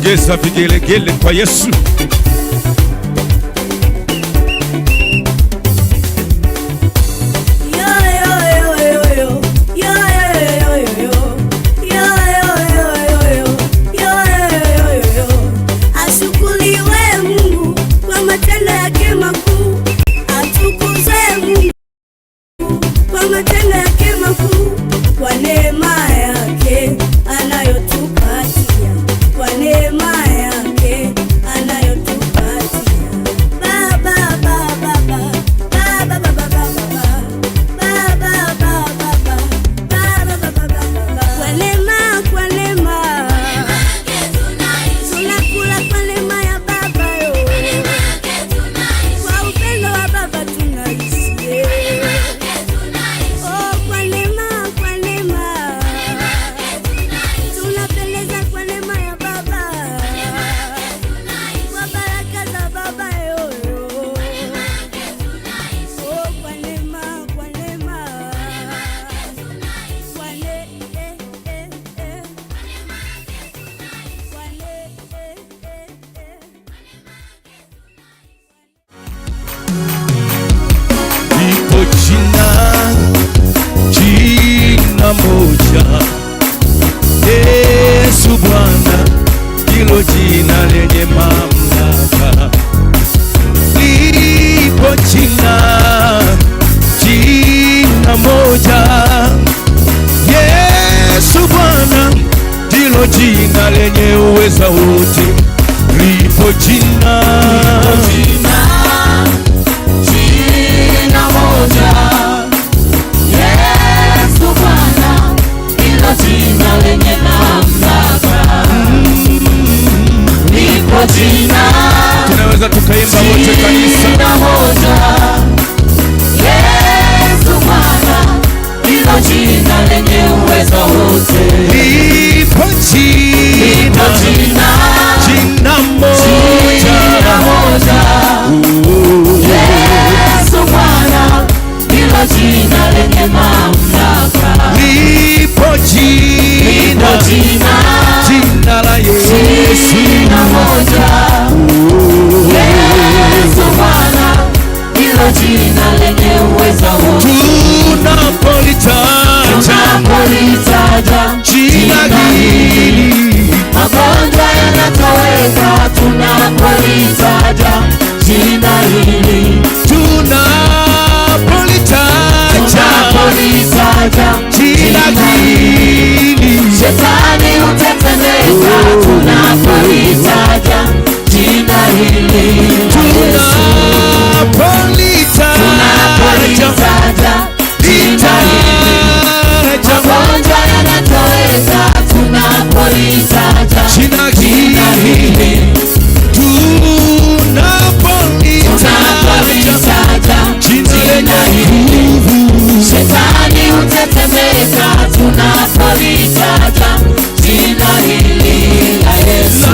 Ongeza vigelegele kwa Yesu. Jina moja Yesu Bwana, hilo jina lenye mamlaka. Lipo jina moja Yesu Bwana, hilo jina lenye uweza wote. Lipo jina moja Yesu Bwana, hilo jina lenye mamlaka. Lipo jina, tunaweza tukaimba wote kanisa. Jina moja Yesu Bwana, hilo jina lenye uwezo wote. Lipo jina moja Yesu Bwana, hilo jina lenye mamlaka. Lipo jina la Yesu. Jina moja Yesu Bwana, hilo jina lenye uwezo wote. Tunapolitaja jina hili, magonjwa yanatoweka. Tunapolitaja jina hili, tunapolitaja jina hili, shetani hutetemeka. Tunapolitaja jina hili, tunapolitaja jina hili, magonjwa yanatoweka. Tunapolitaja jina hili, tunapolitaja jina hili, shetani hutetemeka. Tunapolitaja jina hili la Yesu.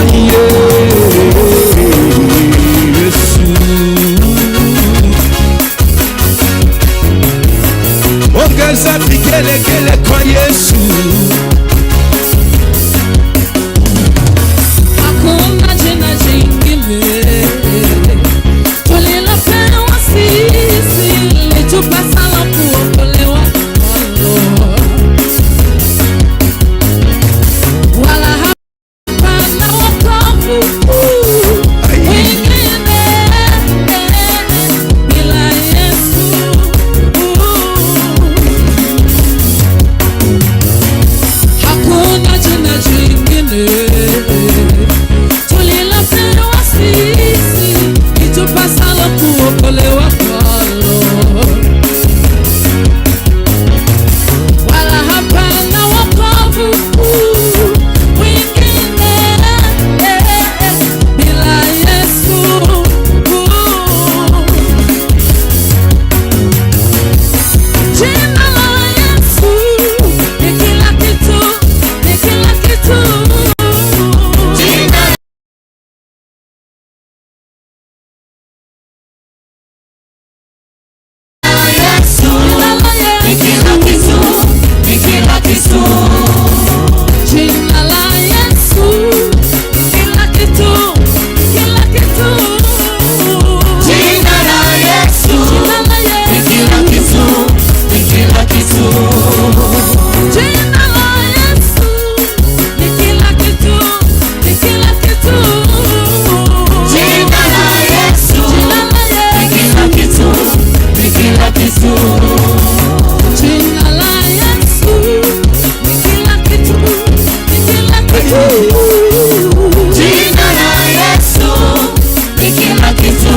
kitu,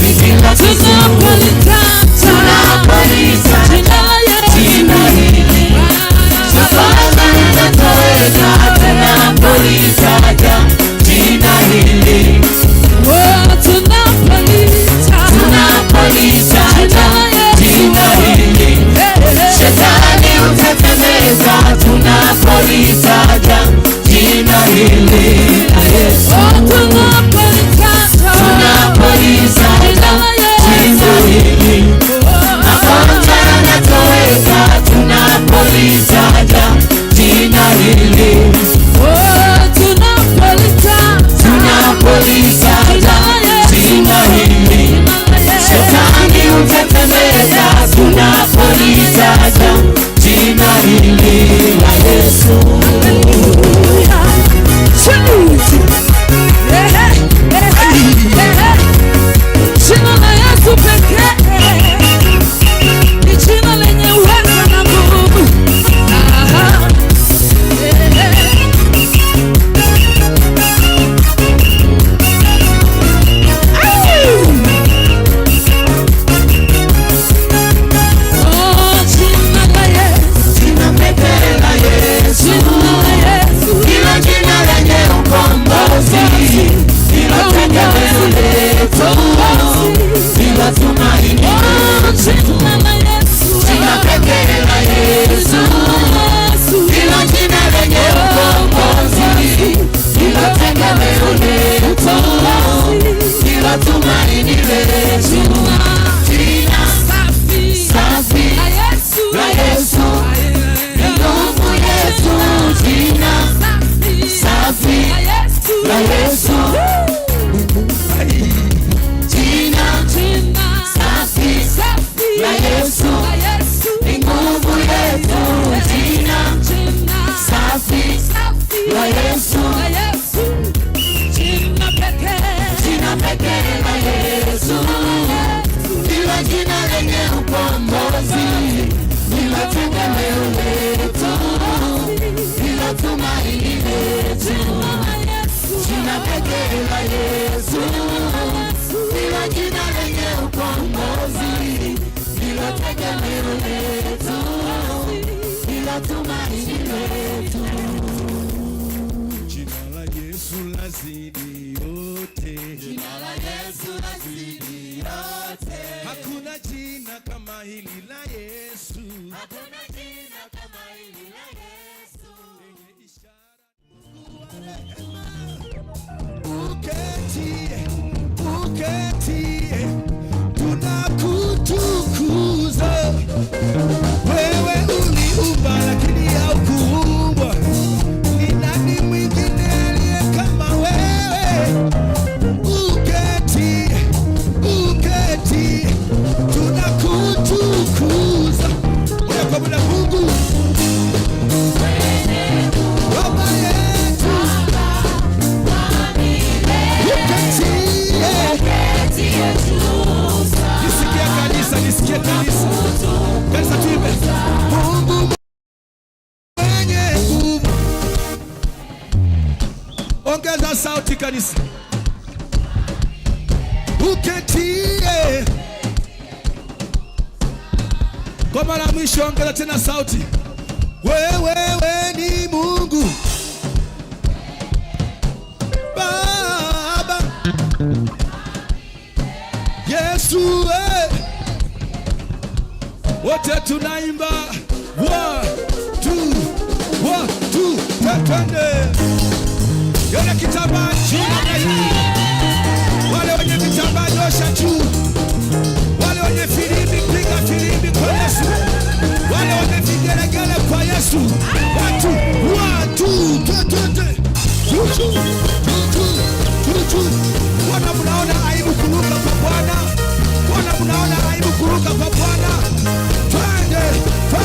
ni kila kitu. Tunapolitaja jina hili, safari inatoweka. Tunapolitaja jina hili, tunapolitaja jina hili, shetani utetemeka. Tunapolitaja jina hili la Yesu, tunapolitaja jina hili, magonjwa yanatoweka. Tunapolitaja jina hili, tunapolitaja jina hili, shetani utetemeka. Tunapolitaja jina hili la Yesu. Jina la Yesu pekee ni jina lenye uwezo na nguvu. Jina la Yesu lazidi yote. Jina la Yesu lazidi yote. Hakuna jina kama hili la Yesu. Hakuna jina kama hili la Yesu. Uketie, tunakutukuza. Wewe uliumba lakini haukuumbwa. Ni nani mwingine aliye kama wewe? Uketie, tunakutukuza. Wewe kwa Mungu, Baba yetu, nisikie kanisa. Kanisa tuimbe. Mungu mwenye nguvu. Ongeza sauti kanisa. Uketie. Kwa mara mwisho ongeza tena sauti. Wewe ni Mungu Baba Yesu, wote tunaimba 1 2 twende. Yona kitambaa chini, wale wenye vitambaa nyosha juu, wale wenye filimbi piga filimbi kwa Yesu, wale wenye vigelegele kwa Yesu. 1 2 twende. Wana mnaona aibu kuruka kwa Bwana? Wana mnaona aibu kuruka kwa Bwana? Twende. 1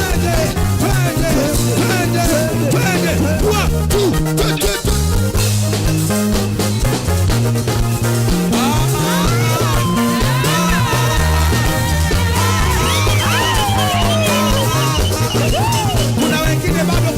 2 twende. Kuna wengine bado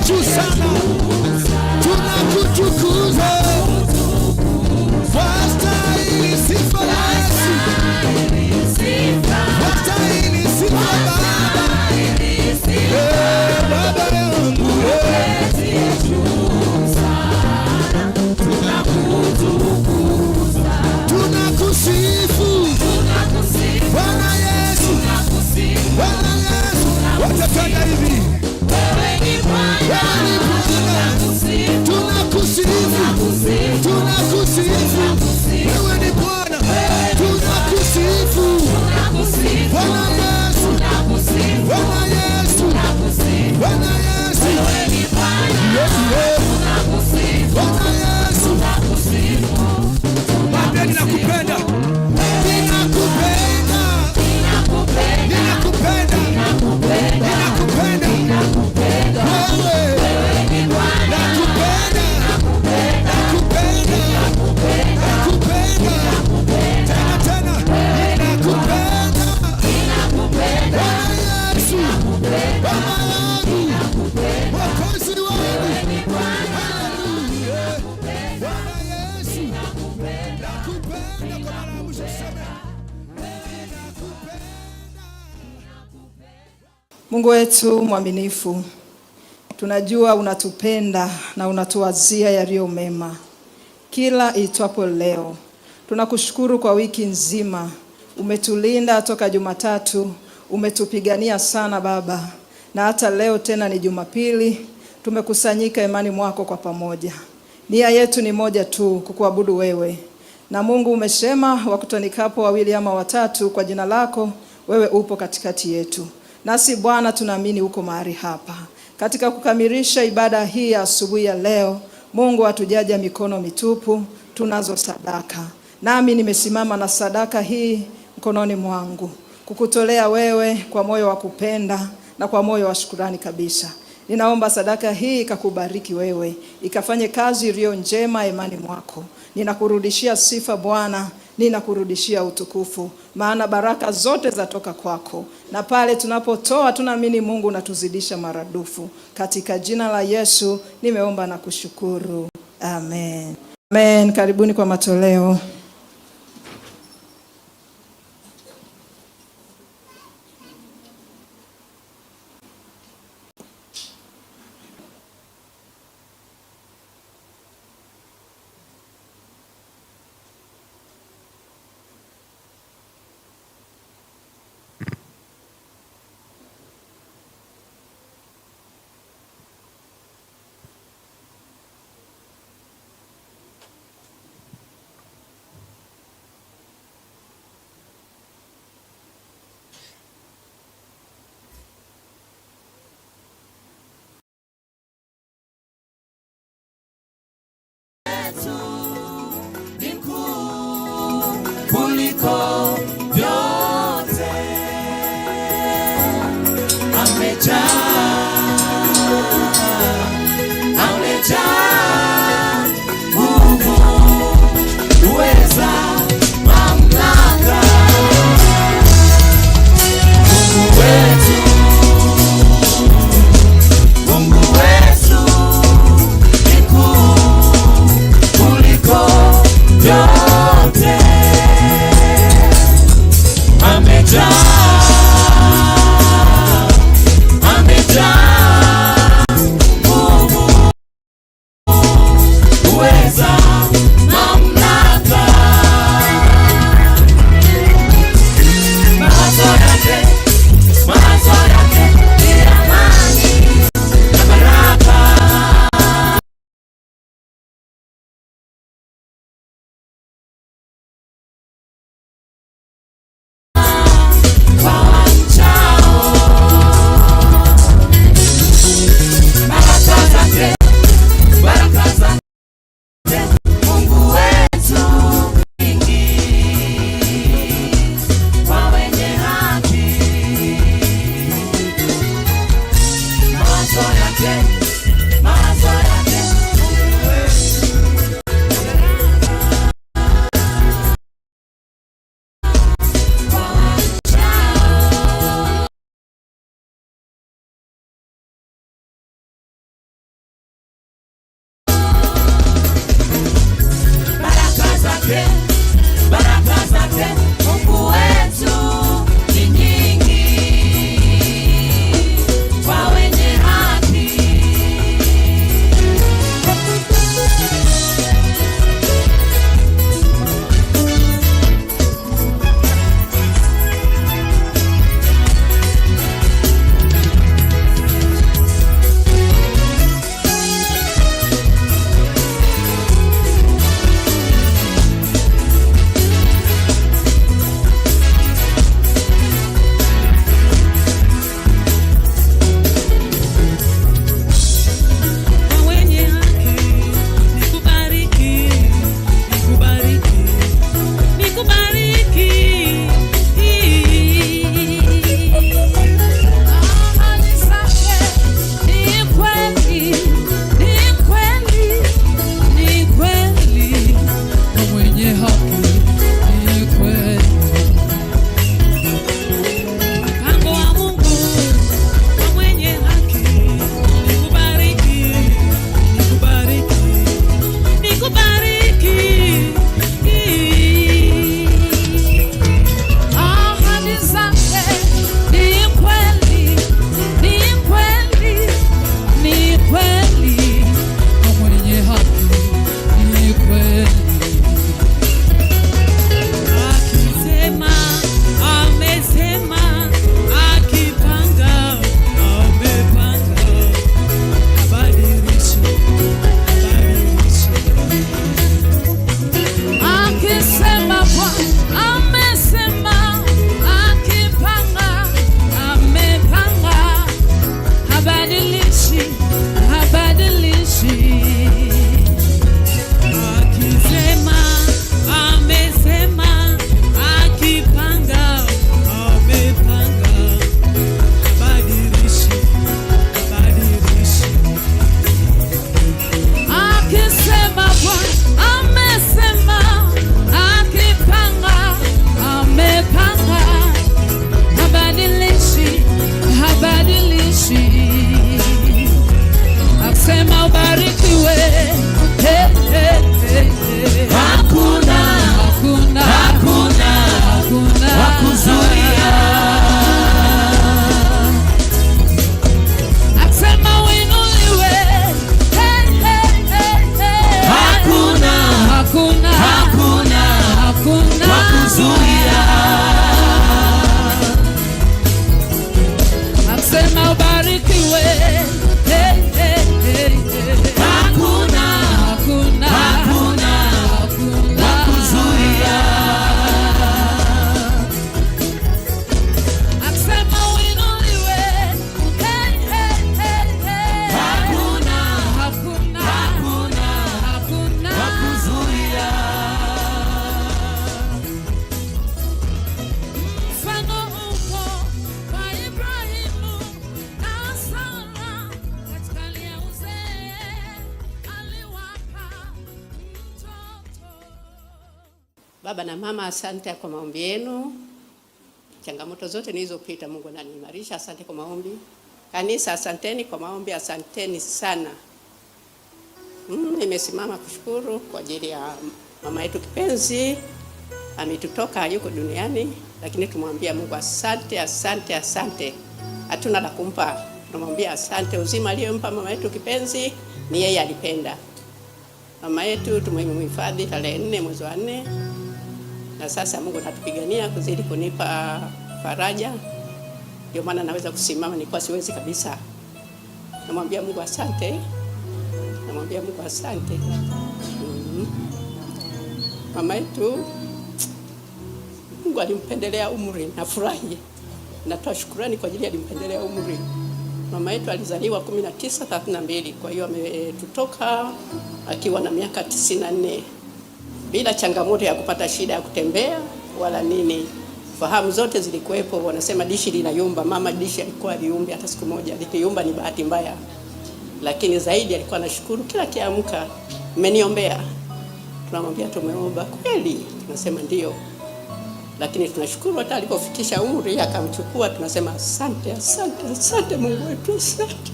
juu sana, tunakutukuza. Wastahili sifa Yesu, wastahili sifa Baba. Baba yangu tunakusifu Bwana Yesu, Bwana Yesu. Watatenda hivi, wewe ni Bwana, tunakusifu, tunakusifu, wewe ni Bwana, tunakusifu Bwana Yesu, Bwana Yesu, Bwana Yesu, wewe ni Bwana, Bwana Yesu. Mwambie ninakupenda, ninakupenda, ninakupenda, ninakupenda, ninakupenda, wewe ni Bwana, nakupenda, nakupenda, nakupenda, tena tena, ninakupenda, Bwana Yesu, Bwana yangu, Mwokozi wangu, haleluya, Bwana Yesu, nakupenda kwa mara ya mwisho, sema nakupenda. Mungu wetu mwaminifu, tunajua unatupenda na unatuwazia yaliyo mema kila itwapo leo. Tunakushukuru kwa wiki nzima, umetulinda toka Jumatatu, umetupigania sana Baba, na hata leo tena ni Jumapili, tumekusanyika imani mwako kwa pamoja. Nia yetu ni moja tu, kukuabudu wewe. Na Mungu umesema wakutanikapo wawili ama watatu kwa jina lako, wewe upo katikati yetu. Nasi Bwana tunaamini uko mahali hapa. Katika kukamilisha ibada hii ya asubuhi ya leo, Mungu hatujaja mikono mitupu, tunazo sadaka. Nami nimesimama na sadaka hii mkononi mwangu, kukutolea wewe kwa moyo wa kupenda na kwa moyo wa shukrani kabisa. Ninaomba sadaka hii ikakubariki wewe, ikafanye kazi iliyo njema imani mwako. Ninakurudishia sifa Bwana, ninakurudishia utukufu, maana baraka zote zatoka kwako. Na pale tunapotoa tunaamini Mungu unatuzidisha maradufu. Katika jina la Yesu nimeomba na kushukuru. Amen. Amen. Karibuni kwa matoleo. Kuliko vyote amejaa nguvu, uweza, mamlaka. Mungu wetu ni mkuu kuliko vyote. Amejaa Baba na mama, asante kwa maombi yenu. Changamoto zote nilizopita Mungu ananiimarisha. Asante kwa maombi. Kanisa, asanteni kwa maombi, asanteni sana. Nimesimama kushukuru kwa ajili ya mama yetu kipenzi. Ametutoka, hayuko duniani, lakini tumwambia Mungu asante, asante, asante. Hatuna la kumpa. Tunamwambia asante. Uzima aliyompa mama yetu kipenzi ni yeye alipenda. Mama yetu tumemhifadhi tarehe 4 mwezi wa 4. Na sasa Mungu anatupigania kuzidi kunipa faraja. Ndio maana naweza kusimama, nilikuwa siwezi kabisa. Namwambia Mungu asante. Namwambia Mungu asante. Mama yetu Mungu alimpendelea umri, nafurahi. Natoa shukrani kwa ajili ya alimpendelea umri. Mama yetu alizaliwa 1932, kwa hiyo ametutoka akiwa na miaka 94. Bila changamoto ya kupata shida ya kutembea wala nini. Fahamu zote zilikuwepo. Wanasema dishi linayumba. Mama dishi alikuwa aliumbi hata siku moja. Likiyumba ni bahati mbaya. Lakini zaidi alikuwa anashukuru kila kiamka. Mmeniombea. Tunamwambia tumeomba kweli. Tunasema ndio. Lakini tunashukuru hata alipofikisha umri akamchukua, tunasema asante, asante, asante Mungu wetu, asante.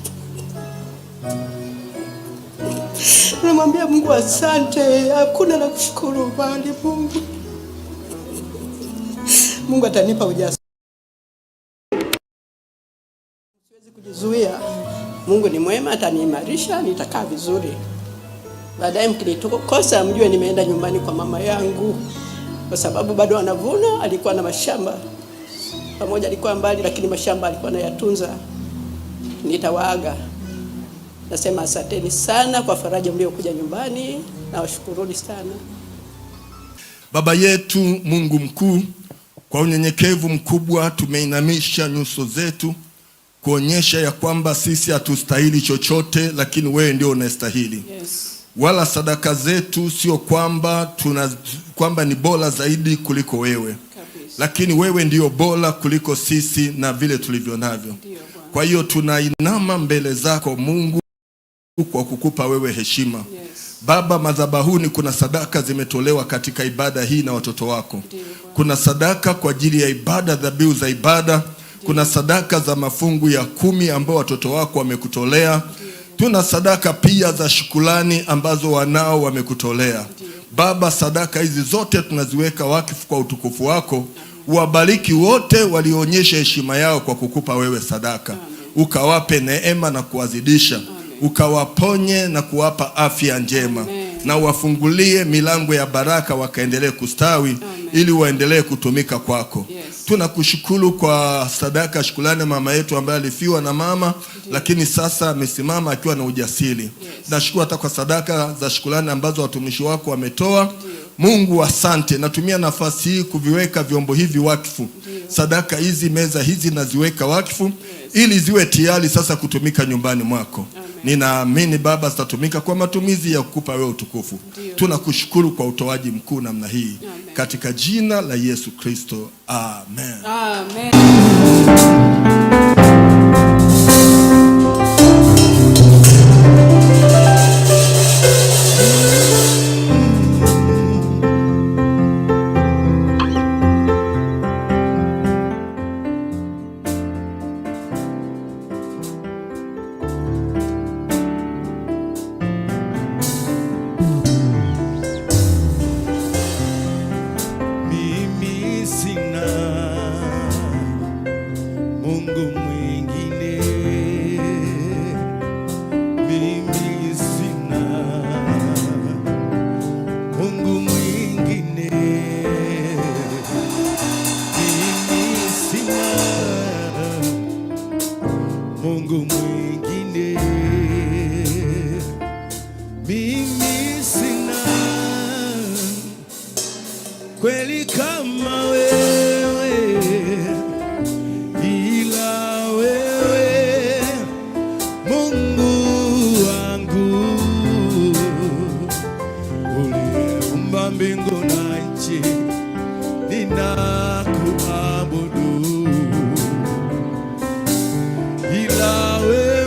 Tunamwambia Mungu asante, hakuna la kushukuru bali Mungu. Mungu atanipa ujasiri. Siwezi kujizuia. Mungu ni mwema, ataniimarisha, nitakaa vizuri. Baadaye mkinitokosa mjue nimeenda nyumbani kwa mama yangu. Kwa sababu bado anavuna, alikuwa na mashamba. Pamoja alikuwa mbali lakini mashamba alikuwa anayatunza. Nitawaaga. Nasema asanteni sana kwa faraja mliokuja nyumbani, na washukuruni sana. Baba yetu Mungu mkuu, kwa unyenyekevu mkubwa tumeinamisha nyuso zetu kuonyesha ya kwamba sisi hatustahili chochote, lakini wewe ndio unastahili. Yes. Wala sadaka zetu sio kwamba ni bora zaidi kuliko wewe. Kabisa. Lakini wewe ndio bora kuliko sisi na vile tulivyo navyo. Kwa hiyo tunainama mbele zako Mungu kwa kukupa wewe heshima. Yes. Baba, madhabahuni kuna sadaka zimetolewa katika ibada hii na watoto wako. Kuna sadaka kwa ajili ya ibada, dhabihu za ibada. Kuna sadaka za mafungu ya 10 ambao watoto wako wamekutolea. Tuna sadaka pia za shukrani ambazo wanao wamekutolea. Baba, sadaka hizi zote tunaziweka wakifu kwa utukufu wako. Uwabariki wote walionyesha heshima yao kwa kukupa wewe sadaka. Ukawape neema na kuwazidisha. Ukawaponye na kuwapa afya njema. Na uwafungulie milango ya baraka wakaendelee kustawi. Ili waendelee kutumika kwako. Yes. Tunakushukuru kwa sadaka shukrani mama yetu ambaye alifiwa na mama. Lakini sasa amesimama akiwa na ujasiri. Yes. Nashukuru hata kwa sadaka za shukrani ambazo watumishi wako wametoa. Mungu asante. Natumia nafasi hii kuviweka vyombo hivi wakifu. Sadaka hizi, meza hizi naziweka wakifu. Yes. Ili ziwe tayari sasa kutumika nyumbani mwako. Ninaamini Baba zitatumika kwa matumizi ya kukupa wewe utukufu. Tunakushukuru kwa utoaji mkuu namna hii. Amen. Katika jina la Yesu Kristo. Amen. Amen. Mungu mwingine mimi sina kweli kama wewe, ila wewe Mungu wangu uliumba mbingu na nchi, ninakuabudu ila wewe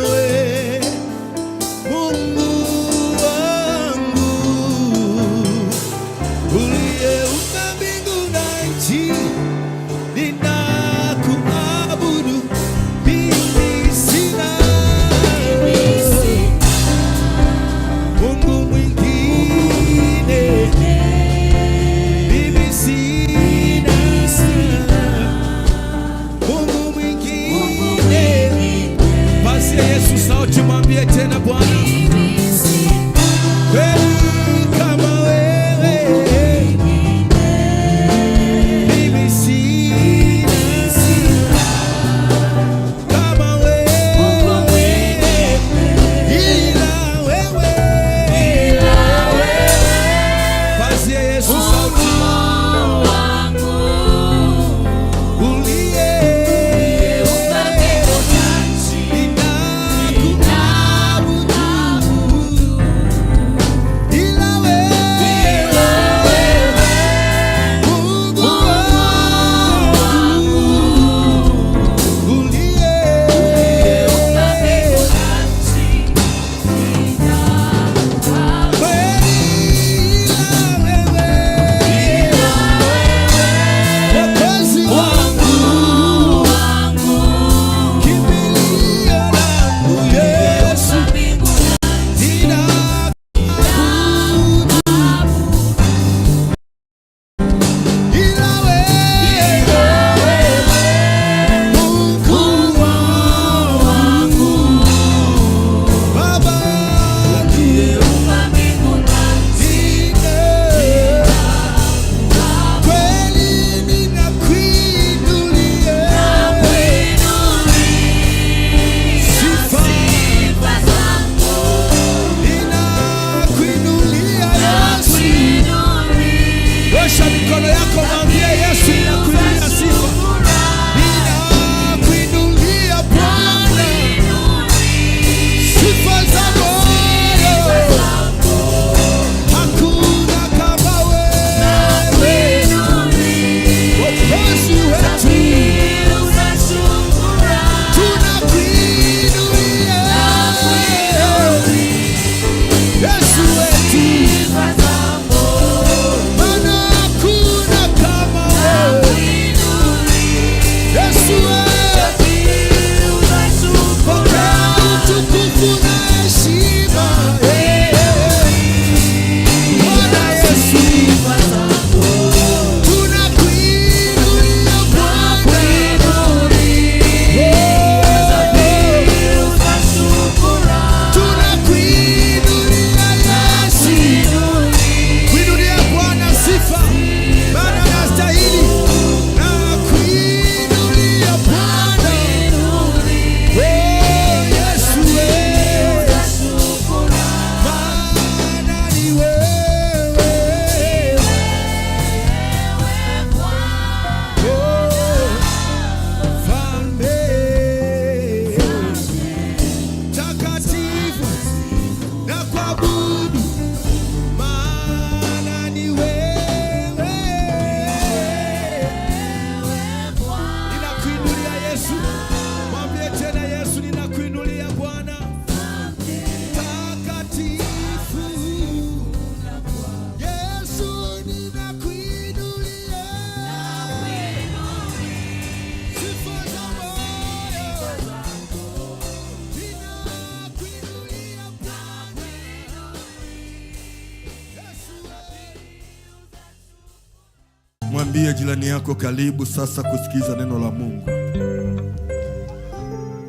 Mwambie jirani yako, karibu sasa kusikiza neno la Mungu.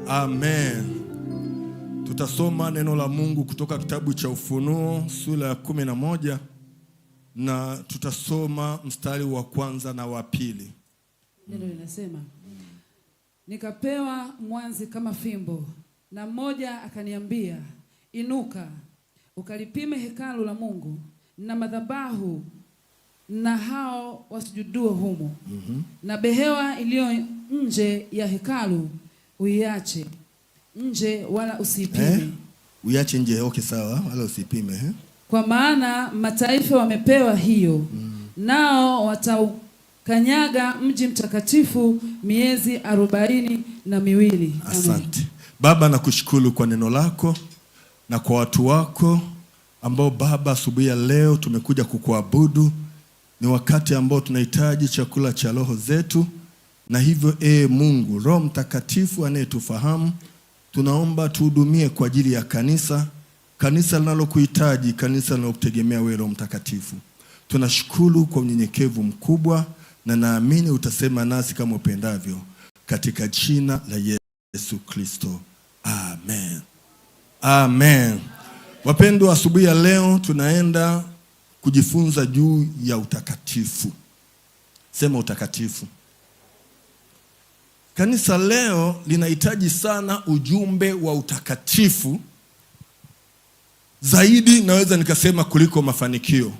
Amen. Tutasoma neno la Mungu kutoka kitabu cha Ufunuo sura ya 11 na tutasoma mstari wa kwanza na wa pili. Neno linasema, nikapewa mwanzi kama fimbo, na mmoja akaniambia, inuka, ukalipime hekalu la Mungu na madhabahu na hao wasujuduo humo. Na behewa iliyo nje ya hekalu uiache nje, wala usipime. Uiache nje, okay, sawa, wala usipime. Kwa maana mataifa wamepewa hiyo, nao wataukanyaga mji mtakatifu miezi 42. Asante. Baba, nakushukuru kwa neno lako na kwa watu wako ambao Baba asubuhi ya leo tumekuja kukuabudu. Ni wakati ambao tunahitaji chakula cha roho zetu, na hivyo Mungu Roho Mtakatifu anayetufahamu, tunaomba tuhudumie kwa ajili ya kanisa linalokuhitaji, kanisa linalokutegemea wewe Roho Mtakatifu. Tunashukuru kwa unyenyekevu mkubwa, na naamini utasema nasi kama upendavyo, katika jina la Yesu Kristo. Amen. Amen. Wapendwa, asubuhi ya leo tunaenda kujifunza juu ya utakatifu. Sema utakatifu. Kanisa leo linahitaji sana ujumbe wa utakatifu zaidi, naweza nikasema kuliko mafanikio.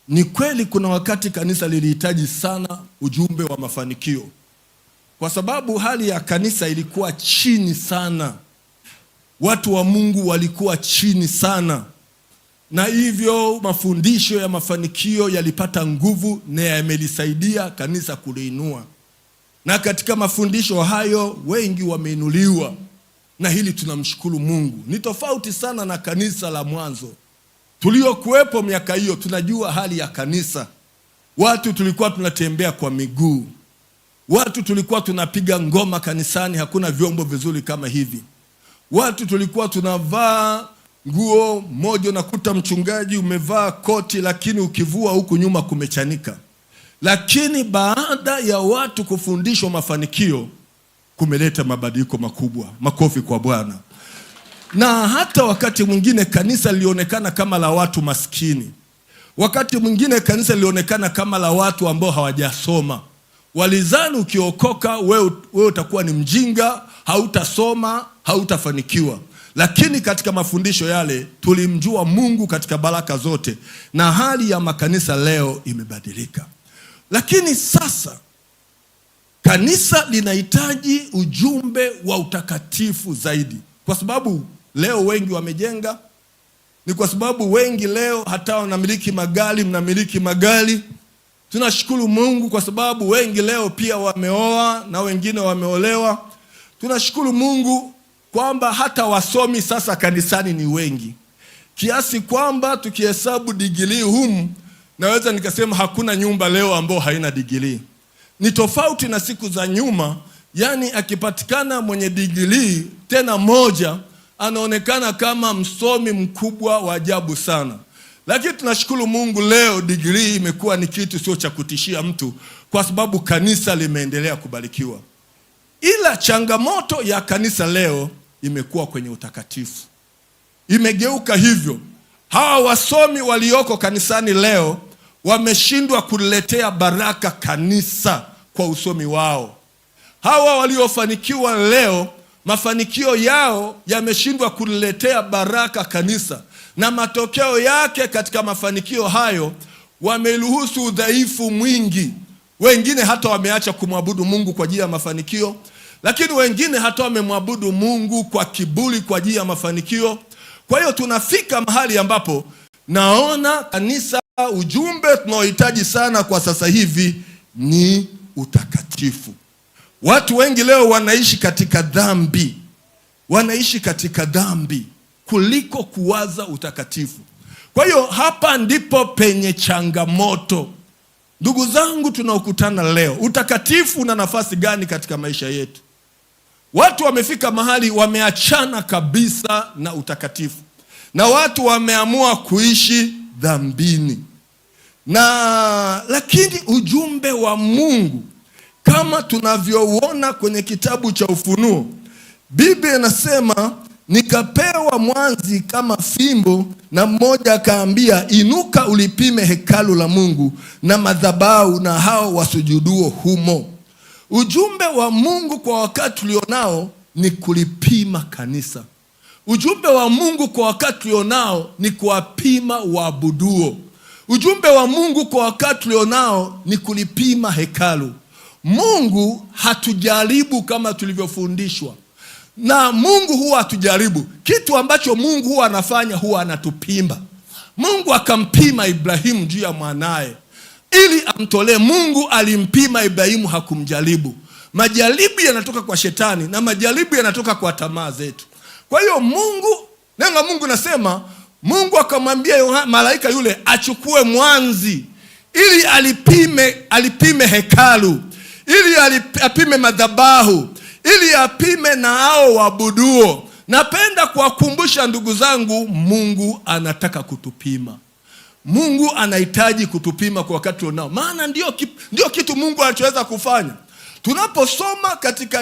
Ni kweli kuna wakati kanisa lilihitaji sana ujumbe wa mafanikio, kwa sababu hali ya kanisa ilikuwa chini sana. Watu wa Mungu walikuwa chini sana, na hivyo mafundisho ya mafanikio yalipata nguvu na yamelisaidia kanisa kuliinua. Na katika mafundisho hayo wengi wameinuliwa, na hili tunamshukuru Mungu. Ni tofauti sana na kanisa la mwanzo tuliokuwepo miaka hiyo. Tunajua hali ya kanisa. Watu tulikuwa tunatembea kwa miguu, watu tulikuwa tunapiga ngoma kanisani, hakuna vyombo vizuri kama hivi. Watu tulikuwa tunavaa nguo moja, unakuta mchungaji umevaa koti, lakini ukivua huku nyuma kumechanika. Lakini baada ya watu kufundishwa mafanikio, kumeleta mabadiliko makubwa. Makofi kwa Bwana. Na hata wakati mwingine kanisa lilionekana kama la watu maskini. Wakati mwingine kanisa lilionekana kama la watu ambao hawajasoma. Walizani ukiokoka wewe utakuwa ni mjinga, hautasoma, hautafanikiwa. Lakini katika mafundisho yale tulimjua Mungu katika baraka zote, na hali ya makanisa leo imebadilika. Lakini sasa kanisa linahitaji ujumbe wa utakatifu zaidi, kwa sababu leo wengi wamejenga. Ni kwa sababu wengi leo hata wanamiliki magari, mnamiliki magari. Tunashukuru Mungu kwa sababu wengi leo pia wameoa na wengine wameolewa. Tunashukuru Mungu kwamba hata wasomi sasa kanisani ni wengi, kiasi kwamba tukihesabu digrii humu, naweza nikasema hakuna nyumba leo ambao haina digrii. ni tofauti na siku za nyuma. Yani akipatikana mwenye degree tena moja, anaonekana kama msomi mkubwa wa ajabu sana. Lakini tunashukuru Mungu, leo degree imekuwa ni kitu sio cha kutishia mtu, kwa sababu kanisa limeendelea kubarikiwa. Ila changamoto ya kanisa leo imekuwa kwenye utakatifu. Imegeuka hivyo. Hawa wasomi walioko kanisani leo wameshindwa kuletea baraka kanisa kwa usomi wao. Hawa waliofanikiwa leo, mafanikio yao yameshindwa kuletea baraka kanisa, na matokeo yake katika mafanikio hayo wameruhusu udhaifu mwingi. Wengine hata wameacha kumwabudu Mungu kwa ajili ya mafanikio, lakini wengine hata wamemwabudu Mungu kwa kiburi kwa ajili ya mafanikio. Kwa hiyo tunafika mahali ambapo naona kanisa, ujumbe tunaohitaji sana kwa sasa hivi ni utakatifu. Watu wengi leo wanaishi katika dhambi. Wanaishi katika dhambi kuliko kuwaza utakatifu. Kwa hiyo hapa ndipo penye changamoto. Ndugu zangu tunaokutana leo, utakatifu una nafasi gani katika maisha yetu? Watu wamefika mahali wameachana kabisa na utakatifu, na watu wameamua kuishi dhambini. Lakini ujumbe wa Mungu kama tunavyouona kwenye kitabu cha Ufunuo, Biblia inasema, nikapewa mwanzi kama fimbo, na mmoja akaambia, inuka ulipime hekalu la Mungu na madhabahu na hao wasujuduo humo. Ujumbe wa Mungu kwa wakati tulionao ni kulipima kanisa. Ujumbe wa Mungu kwa wakati tulionao ni kuwapima waabuduo. Ujumbe wa Mungu kwa wakati tulionao ni kulipima hekalu. Mungu hatujaribu kama tulivyofundishwa. Na Mungu huwa hatujaribu. Kitu ambacho Mungu huwa anafanya, huwa anatupima. Mungu akampima Ibrahimu juu ya mwanae ili amtolee. Mungu alimpima Ibrahimu, hakumjaribu. Majaribu yanatoka kwa shetani na majaribu yanatoka kwa tamaa zetu. Kwa hiyo neno la Mungu nasema, Mungu akamwambia malaika yule achukue mwanzi ili alipime hekalu, ili apime madhabahu, ili apime na hao waabuduo. Napenda kuwakumbusha ndugu zangu, Mungu anataka kutupima. Mungu anahitaji kutupima kwa wakati tunao, maana ndio kitu Mungu anachoweza kufanya. Tunaposoma katika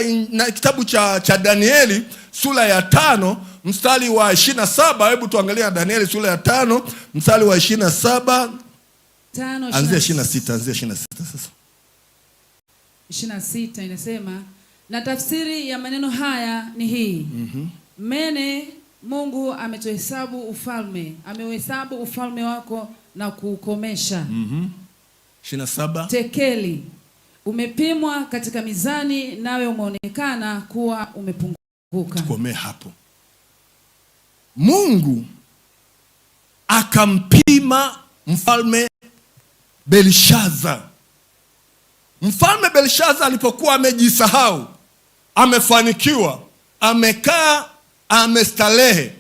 kitabu cha Danieli sura ya 5 mstari wa 27, hebu tuangalie Danieli sura ya 5 mstari wa 27, anzia 26 sasa. 26 inasema, na tafsiri ya maneno haya ni hii. Mene, Mungu ametuhesabu ufalme, ameuhesabu ufalme wako na kuukomesha. 27, tekeli umepimwa katika mizani, nawe umeonekana kuwa umepunguka. Tukomee hapo. Mungu akampima mfalme Belshaza. Mfalme Belshaza alipokuwa amejisahau, amefanikiwa, amekaa, amestarehe,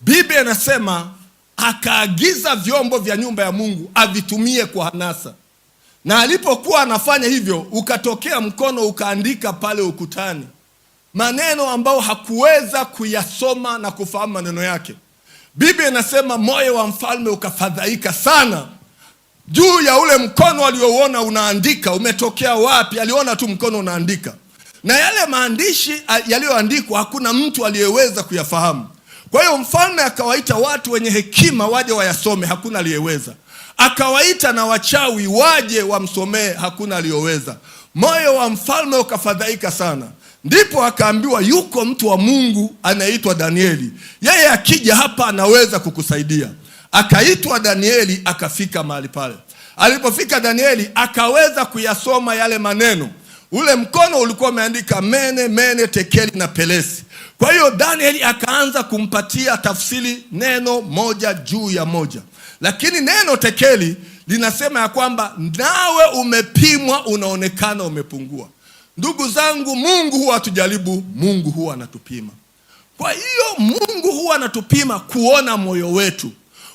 Biblia inasema akaagiza vyombo vya nyumba ya Mungu avitumie kwa hanasa. Na alipokuwa anafanya hivyo, ukatokea mkono ukaandika pale ukutani maneno ambao hakuweza kuyasoma na kufahamu maneno yake. Biblia inasema moyo wa mfalme ukafadhaika sana juu ya ule mkono aliouona unaandika. Umetokea wapi? Aliona tu mkono unaandika, na yale maandishi yaliyoandikwa hakuna mtu aliyeweza kuyafahamu. Kwa hiyo mfalme akawaita watu wenye hekima waje wayasome, hakuna aliyeweza. Akawaita na wachawi waje wamsomee, hakuna aliyoweza. Moyo wa mfalme ukafadhaika sana. Ndipo akaambiwa yuko mtu wa Mungu anaitwa Danieli, yeye akija hapa anaweza kukusaidia. Akaitwa Danieli, akafika mahali pale. Alipofika Danieli akaweza kuyasoma yale maneno. Ule mkono ulikuwa umeandika mene, mene, tekeli na pelesi. Kwa hiyo Danieli akaanza kumpatia tafsiri neno moja juu ya moja. Lakini neno tekeli linasema ya kwamba nawe umepimwa, unaonekana umepungua. Ndugu zangu, Mungu huwa hatujaribu, Mungu huwa anatupima. Kwa hiyo Mungu huwa anatupima kuona moyo wetu.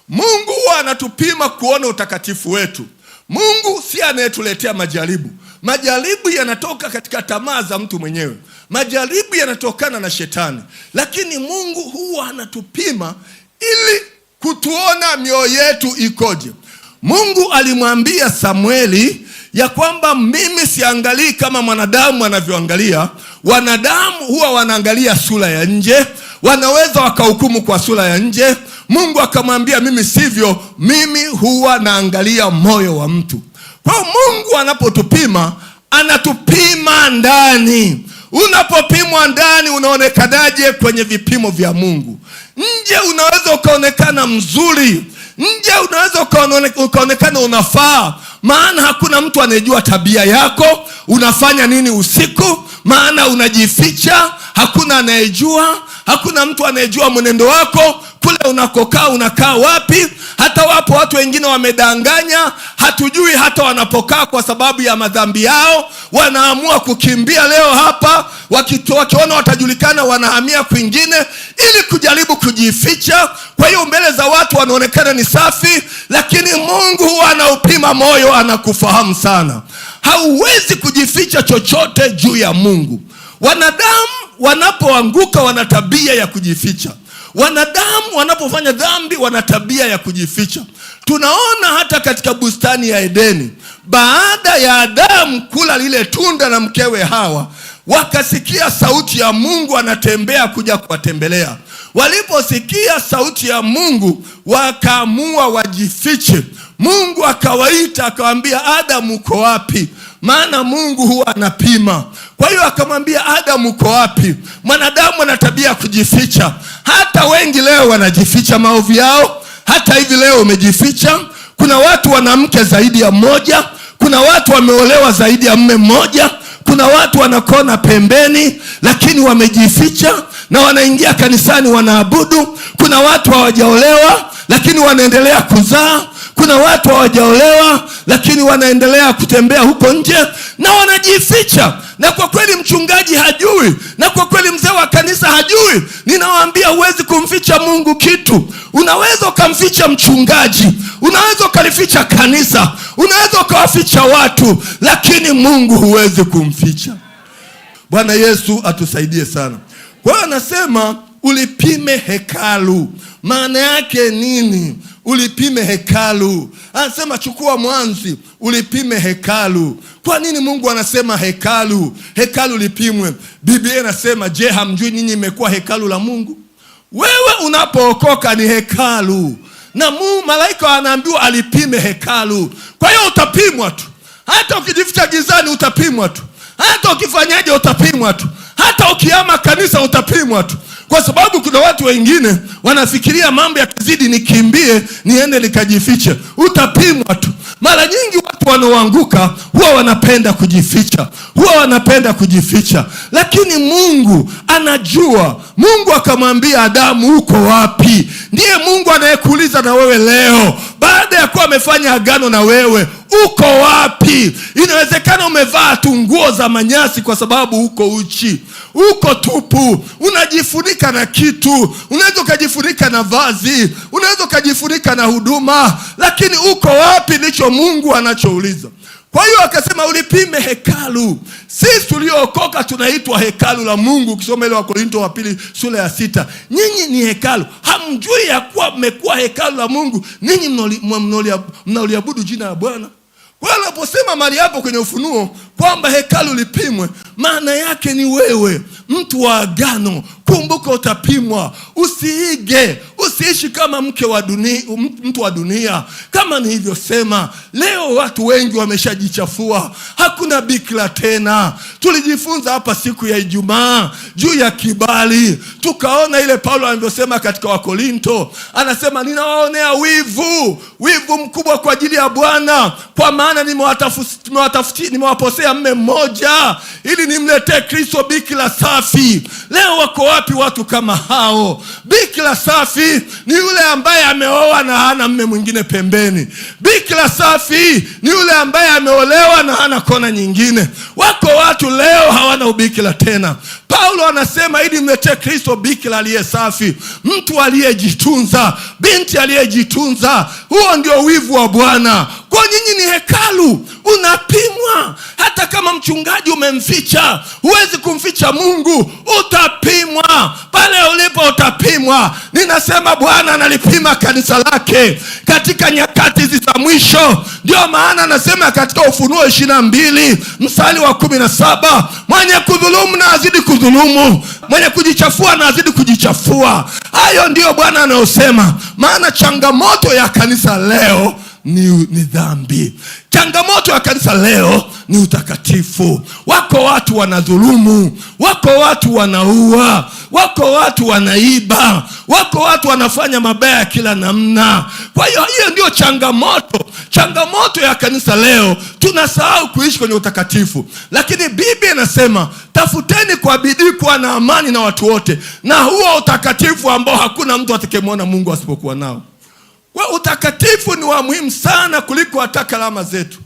Mungu huwa anatupima kuona utakatifu wetu. Mungu si anayetuletea majaribu. Majaribu yanatoka katika tamaa za mtu mwenyewe. Majaribu yanatokana na shetani, lakini Mungu huwa anatupima ili kutuona mioyo yetu ikoje. Mungu alimwambia Samueli ya kwamba mimi siangalii kama mwanadamu anavyoangalia. Wanadamu huwa wanaangalia sura ya nje, wanaweza wakahukumu kwa sura ya nje. Mungu akamwambia mimi sivyo, mimi huwa naangalia moyo wa mtu. Kwa Mungu anapotupima, anatupima ndani. Unapopimwa ndani, unaonekanaje kwenye vipimo vya Mungu? Nje unaweza ukaonekana mzuri, nje unaweza ukaonekana unafaa, maana hakuna mtu anayejua tabia yako, unafanya nini usiku, maana unajificha, hakuna anayejua. Hakuna mtu anayejua mwenendo wako, kule unakokaa unakaa wapi. Hata wapo watu wengine wamedanganya, hatujui hata wanapokaa kwa sababu ya madhambi yao. Wanaamua kukimbia leo hapa, wakiona watajulikana wanahamia kwingine ili kujaribu kujificha. Kwa hiyo mbele za watu wanaonekana ni safi, lakini Mungu huwa anaupima moyo, anakufahamu sana. Hauwezi kujificha chochote juu ya Mungu. Wanadamu wanapoanguka wana tabia ya kujificha. Wanadamu wanapofanya dhambi wana tabia ya kujificha. Tunaona hata katika bustani ya Edeni, baada ya Adamu kula lile tunda na mkewe Hawa, wakasikia sauti ya Mungu anatembea kuja kuwatembelea. Waliposikia sauti ya Mungu, wakaamua wajifiche. Mungu akawaita, akawaambia, Adamu uko wapi? Maana Mungu huwa anapima. Kwa hiyo akamwambia, Adamu uko wapi? Mwanadamu ana tabia ya kujificha. Hata wengi leo wanajificha maovu yao. Hata hivi leo umejificha. Kuna watu wana mke zaidi ya mmoja. Kuna watu wameolewa zaidi ya mume mmoja. Kuna watu wanakona pembeni, lakini wamejificha na wanaingia kanisani wanaabudu. Kuna watu hawajaolewa lakini wanaendelea kuzaa. Kuna watu hawajaolewa lakini wanaendelea kutembea huko nje na wanajificha. Na kwa kweli mchungaji hajui, na kwa kweli mzee wa kanisa hajui. Ninawaambia, huwezi kumficha Mungu kitu. Unaweza ukamficha mchungaji, unaweza ukalificha kanisa, unaweza ukawaficha watu, lakini Mungu huwezi kumficha. Bwana Yesu atusaidie sana. Kwa hiyo anasema ulipime hekalu. Maana yake nini? Ulipime hekalu. Anasema chukua mwanzi, ulipime hekalu. Kwa nini Mungu anasema hekalu? Hekalu lipimwe. Biblia inasema, je, hamjui ninyi mmekuwa hekalu la Mungu? Wewe unapookoka ni hekalu. Na malaika anaambiwa alipime hekalu. Kwa hiyo utapimwa tu. Hata ukijificha gizani utapimwa tu. Hata ukifanyaje utapimwa tu. Hata ukihama kanisa utapimwa tu. Kwa sababu kuna watu wengine wanafikiria mambo yakizidi nikimbie niende nikajifiche. Utapimwa tu. Mara nyingi watu wanaoanguka huwa wanapenda kujificha. Huwa wanapenda kujificha. Lakini Mungu anajua. Mungu akamwambia Adamu, uko wapi? Ndiye Mungu anayekuuliza na wewe leo. Baada ya kuwa amefanya agano na wewe, uko wapi? Inawezekana umevaa tu nguo za manyasi kwa sababu uko uchi. Uko tupu. Unajifunika na kitu. Unaweza ukajifunika na vazi. Unaweza ukajifunika na huduma. Lakini uko wapi? Ndicho Mungu anachouliza. Kwa hiyo akasema ulipime hekalu. Sisi tuliookoka tunaitwa hekalu la Mungu. Ukisoma ile Wakorintho wa pili sura ya 6. Nyinyi ni hekalu. Hamjui ya kuwa mmekuwa hekalu la Mungu? Ninyi mnaoliabudu jina la Bwana. Kwa hiyo anaposema mali hapo kwenye Ufunuo kwamba hekalu lipimwe, maana yake ni wewe, mtu wa agano. Kumbuka utapimwa. Usiige, usiishi kama mtu wa dunia. Kama nilivyosema, leo watu wengi wameshajichafua. Hakuna bikira tena. Tulijifunza hapa siku ya Ijumaa juu ya kibali. Tukaona ile Paulo alivyosema katika Wakorintho. Anasema ninawaonea wivu mkubwa kwa ajili ya Bwana, kwa maana nimewaposea mume mmoja ili nimletee Kristo bikira safi. Leo wako wapi watu kama hao? Bikira safi ni yule ambaye ameoa na hana mume mwingine pembeni. Bikira safi ni yule ambaye ameolewa na hana kona nyingine. Wako watu leo hawana ubikira tena. Paulo anasema ili mletee Kristo bikira aliye safi, mtu aliyejitunza, binti aliyejitunza. Huo ndio wivu wa Bwana. Kwa nyinyi ni hekalu, unapimwa. Hata kama mchungaji umemficha, huwezi kumficha Mungu, utapimwa. Pale ulipo utapimwa. Ninasema Bwana analipima kanisa lake katika nyakati hizi za mwisho. Ndio maana anasema katika Ufunuo 22 mstari wa 17, mwenye kudhulumu na azidi kudhulumu, mwenye kujichafua na azidi kujichafua. Hayo ndio Bwana anayosema. Maana changamoto ya kanisa leo ni dhambi. Changamoto ya kanisa leo ni utakatifu. Wako watu wanadhulumu, wako watu wanaua, wako watu wanaiba, wako watu wanafanya mabaya kila namna. Kwa hiyo ndio changamoto. Changamoto ya kanisa leo, tunasahau kuishi kwenye utakatifu. Lakini Biblia inasema tafuteni kwa bidii kuwa na amani na watu wote, na huo utakatifu ambao hakuna mtu atakayemwona Mungu asipokuwa nao. Utakatifu ni wa muhimu sana kuliko hata kalama zetu.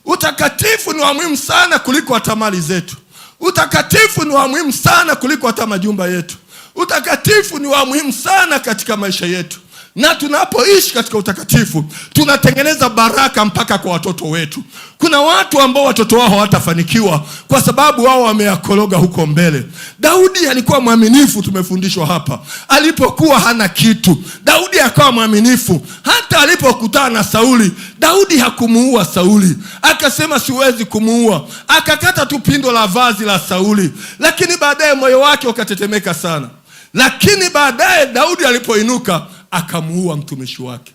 Utakatifu ni wa muhimu sana kuliko hata mali zetu. Utakatifu ni wa muhimu sana kuliko hata majumba yetu. Utakatifu ni wa muhimu sana katika maisha yetu. Na tunapoishi katika utakatifu, tunatengeneza baraka mpaka kwa watoto wetu. Kuna watu ambao watoto wao hawatafanikiwa kwa sababu wao wameyakoroga huko mbele. Daudi alikuwa mwaminifu, tumefundishwa hapa. Alipokuwa hana kitu, Daudi akawa mwaminifu. Hata alipokutana na Sauli, Daudi hakumuua Sauli. Akasema siwezi kumuua. Akakata tu pindo la vazi la Sauli. Lakini baadaye moyo wake ukatetemeka sana. Lakini baadaye Daudi alipoinuka, akamuua mtumishi wake.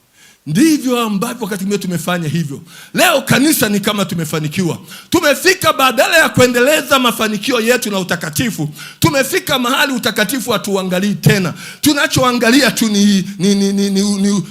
Ndivyo ambavyo wakati mwingine tumefanya hivyo. Leo kanisa ni kama tumefanikiwa. Tumefika, badala ya kuendeleza mafanikio yetu na utakatifu, tumefika mahali utakatifu hatuangalii tena. Tunachoangalia tu ni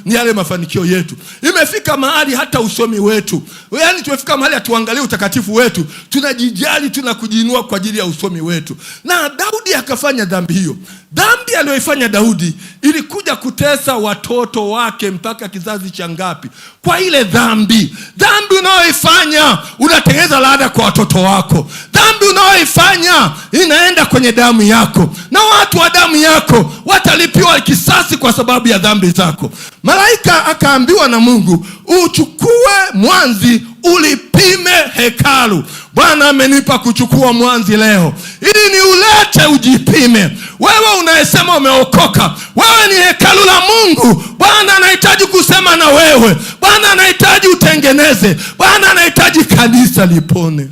yale mafanikio yetu. Imefika mahali hata usomi wetu, yaani tumefika mahali hatuangalii utakatifu wetu. Tunajijali, tunakujiinua kwa ajili ya usomi wetu. Na Daudi akafanya dhambi hiyo. Dhambi aliyoifanya Daudi ilikuja kutesa watoto wake mpaka kizazi cha ngapi? Kwa ile dhambi. Dhambi unayoifanya unatengeneza laana kwa watoto wako. Dhambi unayoifanya inaenda kwenye damu yako, na watu wa damu yako watalipiwa kisasi kwa sababu ya dhambi zako. Malaika akaambiwa na Mungu, uchukue mwanzi ulipime hekalu. Bwana amenipa kuchukua mwanzi leo ili niulete ujipime. Wewe unayesema umeokoka, wewe ni hekalu la Mungu. Bwana anahitaji kusema na wewe. Bwana anahitaji utengeneze. Bwana anahitaji kanisa lipone.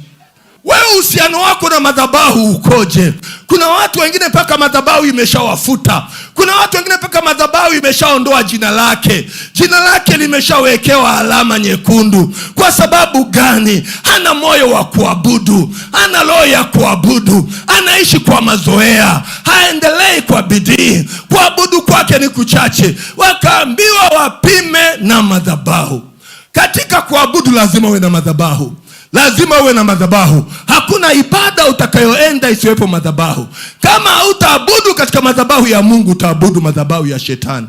Wewe uhusiano wako na madhabahu ukoje? Kuna watu wengine mpaka madhabahu imeshawafuta. Kuna watu wengine mpaka madhabahu imeshaondoa jina lake. Jina lake limeshawekewa alama nyekundu. Kwa sababu gani? Hana moyo wa kuabudu, hana roho ya kuabudu, anaishi kwa mazoea, haendelei kwa bidii. Kuabudu kwake ni kuchache. Wakaambiwa wapime na madhabahu. Katika kuabudu lazima uwe na madhabahu. Lazima uwe na madhabahu. Hakuna ibada utakayoenda isiwepo madhabahu. Kama hautaabudu katika madhabahu ya Mungu, utaabudu madhabahu ya shetani.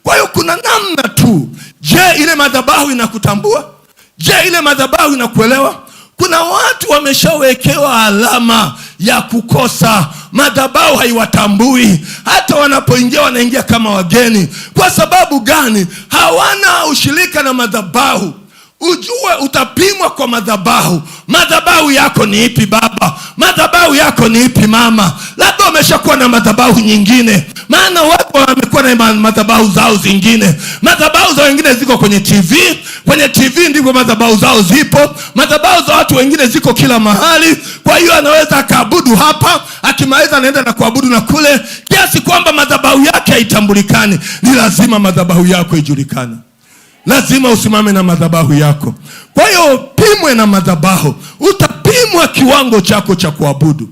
Kwa hiyo kuna namna tu. Je, ile madhabahu inakutambua? Je, ile madhabahu inakuelewa? Kuna watu wameshawekewa alama ya kukosa. Madhabahu haiwatambui. Hata wanapoingia wanaingia kama wageni. Kwa sababu gani? Hawana ushirika na madhabahu. Ujue utapimwa kwa madhabahu. Madhabahu yako ni ipi baba? Madhabahu yako ni ipi mama? Labda umeshakuwa na madhabahu nyingine. Maana watu wamekuwa na madhabahu zao zingine. Madhabahu za wengine ziko kwenye TV. Kwenye TV ndiko madhabahu zao zipo. Madhabahu za watu wengine ziko kila mahali. Kwa hiyo anaweza akaabudu hapa, akimaliza anaenda na kuabudu na kule, kiasi kwamba madhabahu yake haitambulikani. Ni lazima madhabahu yako ijulikane. Lazima usimame na madhabahu yako. Kwa hiyo pimwe na madhabahu. Utapimwa kiwango chako cha kuabudu.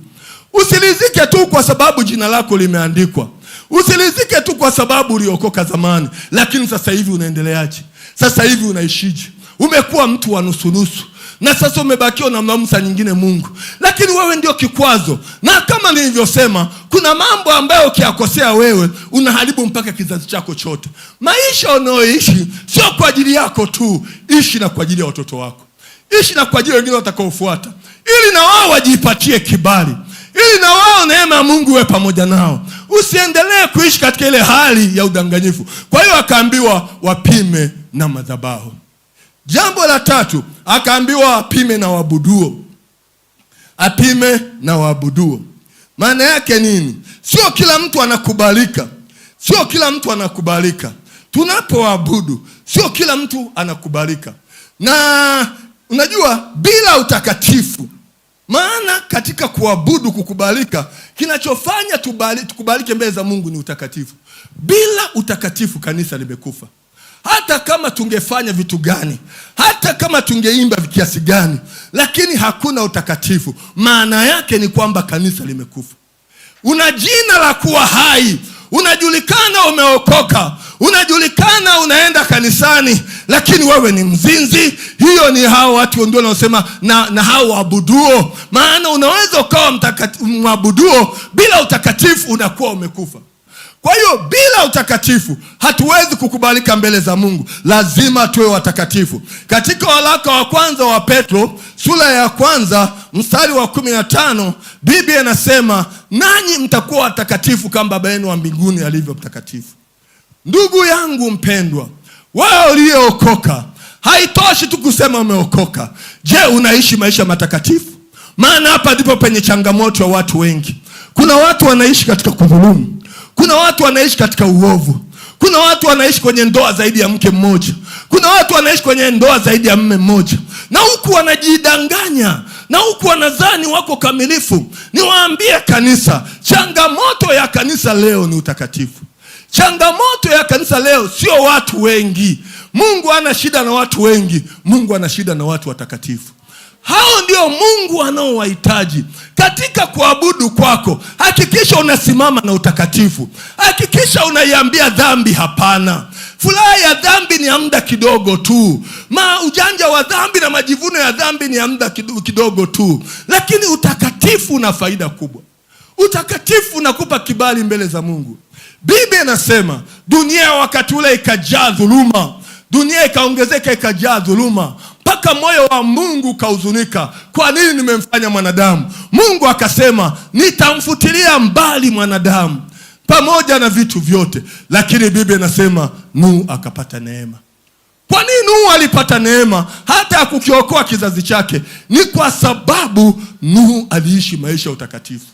Usilizike tu kwa sababu jina lako limeandikwa. Usilizike tu kwa sababu uliokoka zamani, lakini sasa hivi unaendeleaje? Sasa hivi unaishije? Umekuwa mtu wa nusu-nusu, na sasa umebakiwa na mnamsa nyingine Mungu. Lakini wewe ndio kikwazo. Na kama nilivyosema, kuna mambo ambayo ukiyakosea wewe unaharibu mpaka kizazi chako chote. Maisha unayoishi sio kwa ajili yako tu, ishi na kwa ajili ya watoto wako. Ishi na kwa ajili wengine watakaofuata, ili na wao wajipatie kibali, ili na wao neema ya Mungu iwe pamoja nao. Usiendelee kuishi katika ile hali ya udanganyifu. Kwa hiyo akaambiwa wapime na madhabahu. Jambo la tatu, akaambiwa apime na waabuduo. Apime na waabuduo. Maana yake nini? Sio kila mtu anakubalika. Sio kila mtu anakubalika. Tunapoabudu, sio kila mtu anakubalika. Na unajua bila utakatifu, maana katika kuabudu kukubalika, kinachofanya tukubalike mbele za Mungu ni utakatifu. Bila utakatifu kanisa limekufa. Hata kama tungefanya vitu gani, hata kama tungeimba kiasi gani, lakini hakuna utakatifu, maana yake ni kwamba kanisa limekufa. Una jina la kuwa hai, unajulikana umeokoka, unajulikana unaenda kanisani, lakini wewe ni mzinzi. Hiyo ni hao watu ndio wanaosema na hao waabuduo. Maana unaweza ukawa mwabuduo bila utakatifu, unakuwa umekufa. Kwa hiyo bila utakatifu hatuwezi kukubalika mbele za Mungu. Lazima tuwe watakatifu. Katika waraka wa kwanza wa Petro sura ya 1 mstari wa 15, Biblia inasema nanyi mtakuwa watakatifu kama Baba yenu wa mbinguni alivyo mtakatifu. Ndugu yangu mpendwa, wewe uliyeokoka, haitoshi tu kusema umeokoka. Je, unaishi maisha matakatifu? Maana hapa ndipo penye changamoto ya watu wengi. Kuna watu wanaishi katika kudhulumu. Kuna watu wanaishi katika uovu. Kuna watu wanaishi kwenye ndoa zaidi ya mke mmoja. Kuna watu wanaishi kwenye ndoa zaidi ya mume mmoja. Na huku wanajidanganya, na huku wanadhani wako kamilifu. Niwaambie kanisa, changamoto ya kanisa leo ni utakatifu. Changamoto ya kanisa leo sio watu wengi. Mungu hana shida na watu wengi. Mungu ana shida na watu watakatifu. Hao ndio Mungu anaowahitaji. Katika kuabudu kwako, hakikisha unasimama na utakatifu. Hakikisha unaiambia dhambi hapana. Furaha ya dhambi ni ya muda kidogo tu. Ujanja wa dhambi na majivuno ya dhambi ni ya muda kidogo tu. Lakini utakatifu una faida kubwa. Utakatifu unakupa kibali mbele za Mungu. Biblia inasema dunia wakati ule ikajaa dhuluma. Dunia ikaongezeka ikajaa dhuluma, mpaka moyo wa Mungu kauzunika. Kwa nini nimemfanya mwanadamu? Mungu akasema nitamfutilia mbali mwanadamu pamoja na vitu vyote. Lakini Biblia inasema Nuhu akapata neema. Kwa nini Nuhu alipata neema hata kukiokoa kizazi chake? Ni kwa sababu Nuhu aliishi maisha ya utakatifu.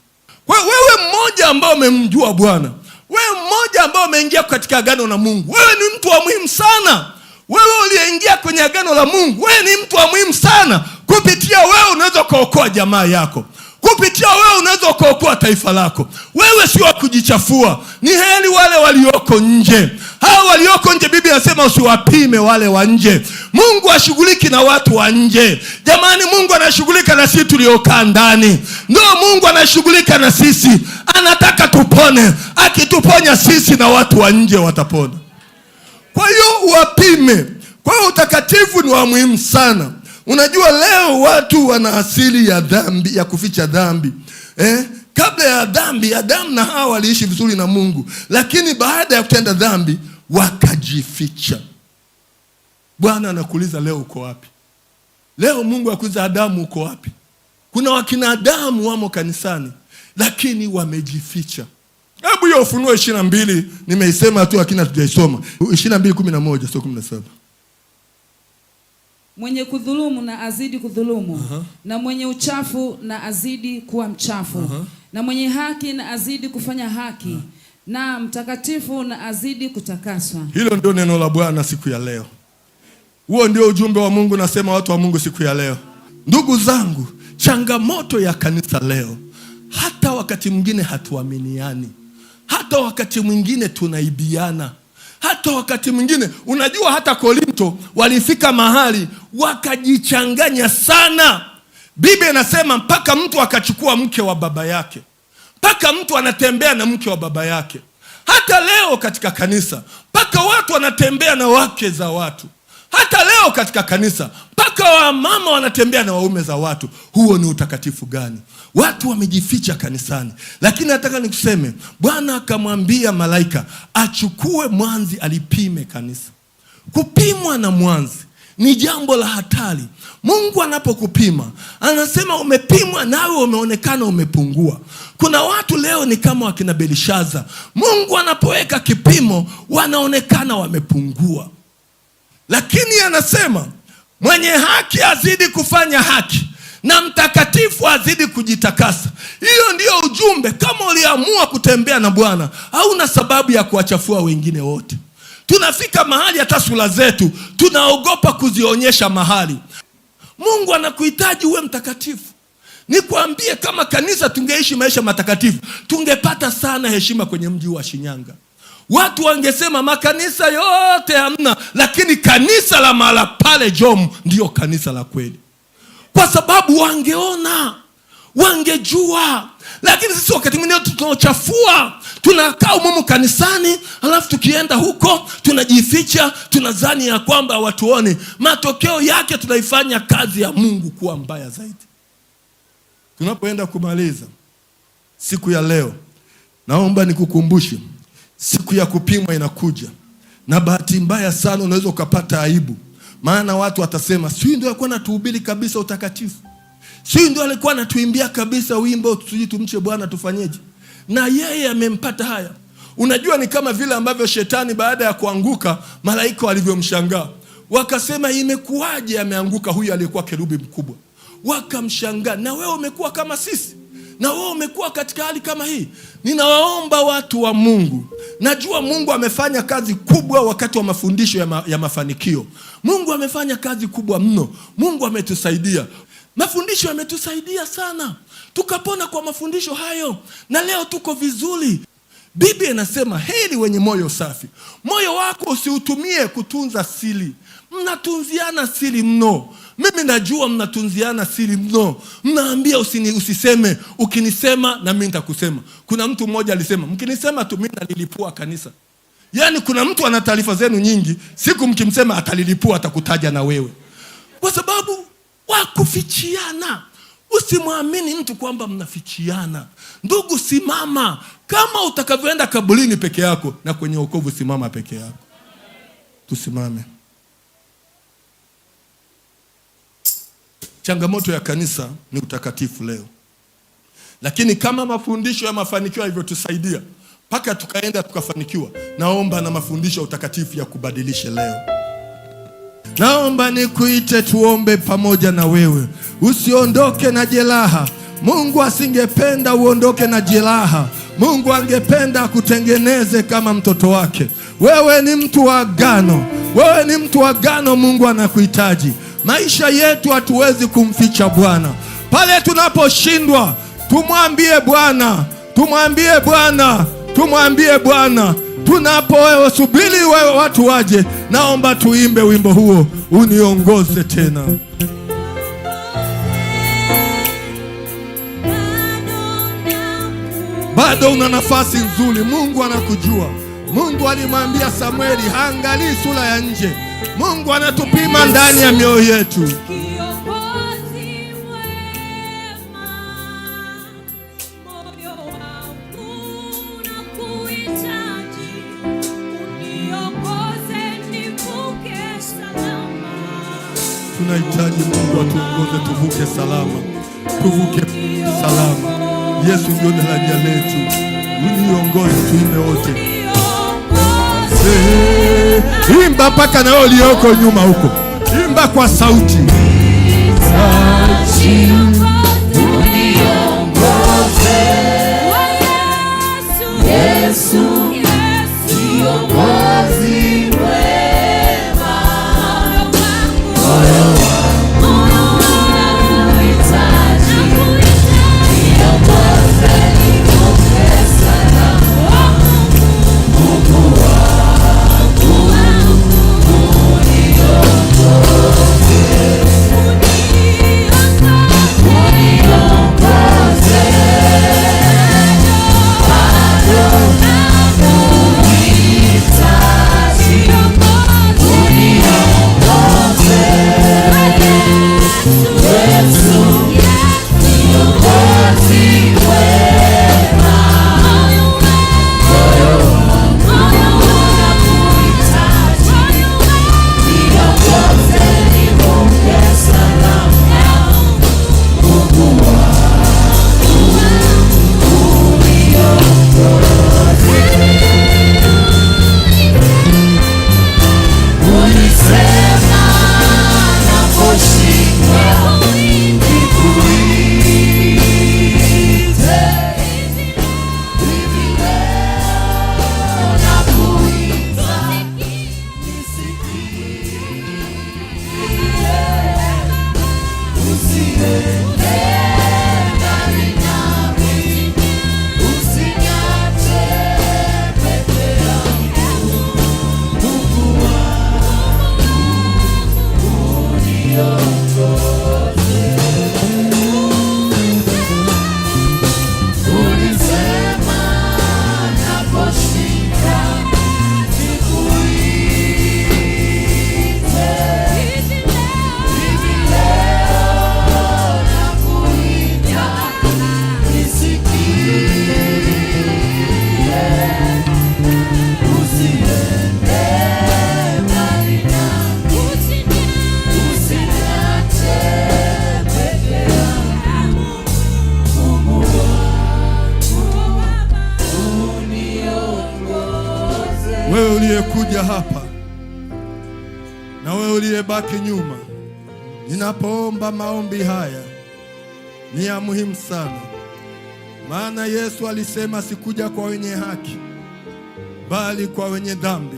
Kwa wewe mmoja ambao umemjua Bwana, wewe mmoja ambao umeingia katika agano na Mungu, wewe ni mtu wa muhimu sana. Wewe uliyeingia kwenye agano la Mungu, wewe ni mtu wa muhimu sana. Kupitia wewe unaweza kuokoa jamaa yako. Kupitia wewe unaweza kuokoa taifa lako. Wewe si wa kujichafua. Ni heri wale walioko nje. Hao walioko nje Biblia inasema usiwapime wale wa nje. Mungu hashughuliki na watu wa nje. Jamani, Mungu anashughulika na sisi tuliokaa ndani. Ndio Mungu anashughulika na sisi. Anataka tupone. Akituponya sisi na watu wa nje watapona. Kwa hiyo uwapime. Kwa hiyo utakatifu ni wa muhimu sana. Unajua leo watu wana asili ya dhambi, ya kuficha dhambi. Kabla ya dhambi, Adamu na Hawa waliishi vizuri na Mungu. Lakini baada ya kutenda dhambi, wakajificha. Bwana anakuuliza leo uko wapi? Leo Mungu akuuliza Adamu uko wapi? Kuna wakina Adamu wamo kanisani, lakini wamejificha. Hebu hiyo Ufunuo 22 nimeisema tu lakini hatujaisoma. 22:11 sio 17. Mwenye kudhulumu na azidi kudhulumu, na mwenye uchafu na azidi kuwa mchafu, na mwenye haki na azidi kufanya haki, na mtakatifu na azidi kutakaswa. Hilo ndio neno la Bwana siku ya leo. Huo ndio ujumbe wa Mungu, nasema watu wa Mungu siku ya leo. Ndugu zangu, changamoto ya kanisa leo, hata wakati mwingine hatuaminiani. Hata wakati mwingine tunaibiana. Hata wakati mwingine, unajua hata Korinto walifika mahali wakajichanganya sana. Biblia inasema mpaka mtu akachukua mke wa baba yake. Mpaka mtu anatembea na mke wa baba yake. Hata leo katika kanisa, mpaka watu wanatembea na wake za watu. Hata leo katika kanisa, mpaka wamama wanatembea na waume za watu. Huo ni utakatifu gani? Watu wamejificha kanisani. Lakini nataka nikuseme, Bwana akamwambia malaika achukue mwanzi alipime kanisa. Kupimwa na mwanzi ni jambo la hatari. Mungu anapokupima, anasema umepimwa nawe umeonekana umepungua. Kuna watu leo ni kama wakina Belishaza. Mungu anapoweka kipimo, wanaonekana wamepungua. Lakini anasema Mwenye haki azidi kufanya haki, na mtakatifu azidi kujitakasa. Hiyo ndio ujumbe. Kama uliamua kutembea na Bwana, hauna sababu ya kuwachafua wengine wote. Tunafika mahali hata sura zetu tunaogopa kuzionyesha mahali. Mungu anakuhitaji uwe mtakatifu. Nikwambie, kama kanisa tungeishi maisha matakatifu, tungepata sana heshima kwenye mji wa Shinyanga. Watu wangesema makanisa yote hamna, lakini kanisa la mahala pale Jom ndio kanisa la kweli. Kwa sababu wangeona, wangejua. Lakini sisi wakati mwingine tunachafua. Tunakaa humu kanisani, alafu tukienda huko tunajificha, tunadhani ya kwamba watuone. Matokeo yake tunaifanya kazi ya Mungu kuwa mbaya zaidi. Tunapoenda kumaliza siku ya leo, naomba nikukumbushe, siku ya kupimwa inakuja. Na bahati mbaya sana unaweza ukapata aibu. Maana watu watasema, si ndio alikuwa anatuhubiri kabisa utakatifu? Si ndio alikuwa anatuimbia kabisa wimbo tuje tumche Bwana tufanyeje? Na yeye amempata haya. Unajua, ni kama vile ambavyo shetani baada ya kuanguka malaika walivyomshangaa. Wakasema, imekuwaje ameanguka huyu aliyekuwa kerubi mkubwa? Wakamshangaa. Na wewe umekuwa kama sisi? Na wewe umekuwa katika hali kama hii? Ninawaomba watu wa Mungu. Najua Mungu amefanya kazi kubwa wakati wa mafundisho ya mafanikio. Mungu amefanya kazi kubwa mno. Mungu ametusaidia. Mafundisho yametusaidia sana. Tukapona kwa mafundisho hayo. Na leo tuko vizuri. Biblia inasema, heri wenye moyo safi. Moyo wako usiutumie kutunza siri. Mnatunziana siri mno. Mimi najua mnatunziana siri mno. Mnaambia usiseme, ukinisema na mimi nitakusema. Kuna mtu mmoja alisema, mkinisema tu mimi nalilipua kanisa. Yaani kuna mtu ana taarifa zenu nyingi, siku mkimsema atalilipua, atakutaja na wewe. Kwa sababu wakufichiana. Usimwamini mtu kwamba mnafichiana. Ndugu, simama. Kama utakavyoenda kaburini peke yako, na kwenye wokovu simama peke yako. Tusimame. Changamoto ya kanisa ni utakatifu leo. Lakini kama mafundisho ya mafanikio yalivyotusaidia mpaka tukaenda tukafanikiwa, naomba na mafundisho ya utakatifu ya kubadilisha leo. Naomba nikuite tuombe pamoja na wewe. Usiondoke na jeraha. Mungu asingependa uondoke na jeraha. Mungu angependa kutengeneze kama mtoto wake. Wewe ni mtu wa agano. Wewe ni mtu wa agano. Mungu anakuhitaji. Maisha yetu hatuwezi kumficha Bwana. Pale tunaposhindwa, tumwambie Bwana. Tumwambie Bwana. Tumwambie Bwana. Tunaposubiri wewe watu waje, naomba tuimbe wimbo huo, uniongoze tena. Bado una nafasi nzuri. Mungu anakujua. Mungu alimwambia Samueli, haangalii sura ya nje. Mungu anatupima ndani ya mioyo yetu. Tunahitaji Mungu atuongoze tuvuke salama. Tuvuke salama. Yesu ndio daraja letu. Uniongoze tuime wote. Imba mpaka na wewe ulioko nyuma huko. Imba kwa sauti. Yesu, kiongozi mwema. Moyo wangu unakuhitaji. Niongoze nivuke salama. Mungu wangu uniongoze. uliyekuja hapa na wewe uliyebaki nyuma, ninapoomba maombi haya ni ya muhimu sana, maana Yesu alisema sikuja kwa wenye haki bali kwa wenye dhambi.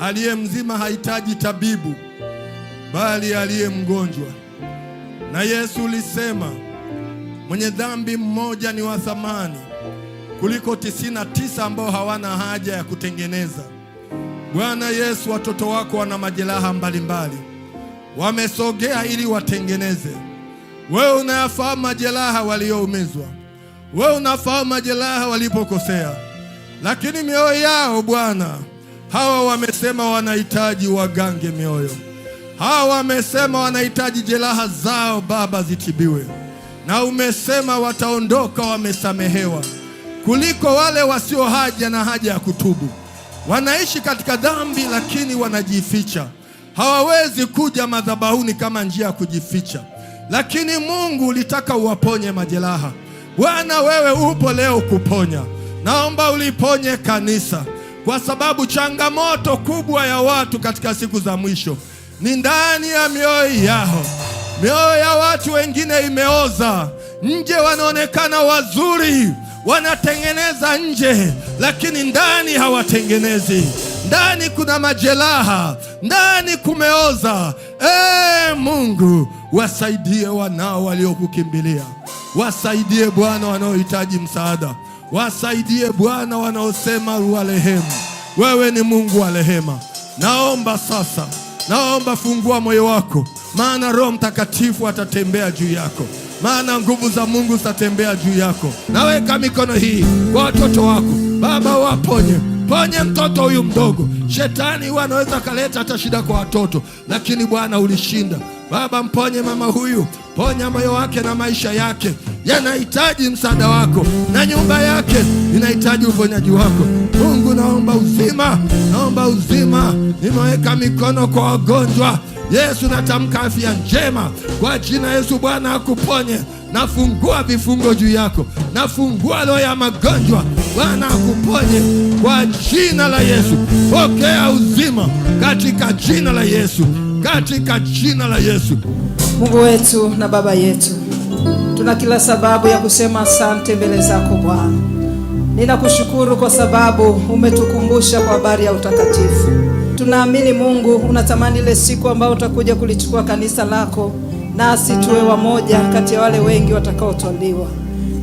Aliye mzima hahitaji tabibu bali aliye mgonjwa. Na Yesu alisema mwenye dhambi mmoja ni wa thamani kuliko 99 ambao hawana haja ya kutengeneza. Bwana Yesu, watoto wako wana majeraha mbalimbali, wamesogea ili watengeneze. Wewe unayafahamu majeraha walioumizwa, wewe unafahamu majeraha walipokosea, lakini mioyo yao Bwana, hawa wamesema wanahitaji wagange mioyo. Hawa wamesema wanahitaji jeraha zao Baba zitibiwe, na umesema wataondoka wamesamehewa kuliko wale wasio haja na haja ya kutubu. Wanaishi katika dhambi lakini wanajificha, hawawezi kuja madhabahuni kama njia ya kujificha. Lakini Mungu ulitaka uwaponye majeraha. Bwana, wewe upo leo kuponya. Naomba uliponye kanisa, kwa sababu changamoto kubwa ya watu katika siku za mwisho ni ndani ya mioyo yao. Mioyo ya watu wengine imeoza. Nje wanaonekana wazuri, wanatengeneza nje, lakini ndani hawatengenezi. Ndani kuna majeraha, ndani kumeoza. Mungu, wasaidie wanao waliokukimbilia. Wasaidie Bwana wanaohitaji msaada. Wasaidie Bwana wanaosema uwarehemu. Wewe ni Mungu wa rehema. Naomba sasa, naomba fungua moyo wako, maana Roho Mtakatifu atatembea juu yako, maana nguvu za Mungu zitatembea juu yako. Naweka mikono hii kwa watoto wako Baba, waponye. Ponye mtoto huyu mdogo. Shetani huwa anaweza kaleta hata shida kwa watoto, lakini Bwana ulishinda. Baba, mponye mama huyu, ponya moyo wake na maisha yake yanahitaji msaada wako, na nyumba yake inahitaji uponyaji wako. Mungu, naomba uzima, naomba uzima. Nimeweka mikono kwa wagonjwa. Yesu, natamka afya njema kwa jina Yesu. Bwana akuponye. Nafungua vifungo juu yako, nafungua roho ya magonjwa. Bwana akuponye kwa jina la Yesu. Pokea uzima katika jina la Yesu, katika jina la Yesu. Mungu wetu na Baba yetu, tuna kila sababu ya kusema asante mbele zako Bwana. Ninakushukuru kwa sababu umetukumbusha kwa habari ya utakatifu. Tunaamini Mungu unatamani ile siku ambayo utakuja kulichukua kanisa lako, nasi tuwe wamoja kati ya wale wengi watakaotwaliwa.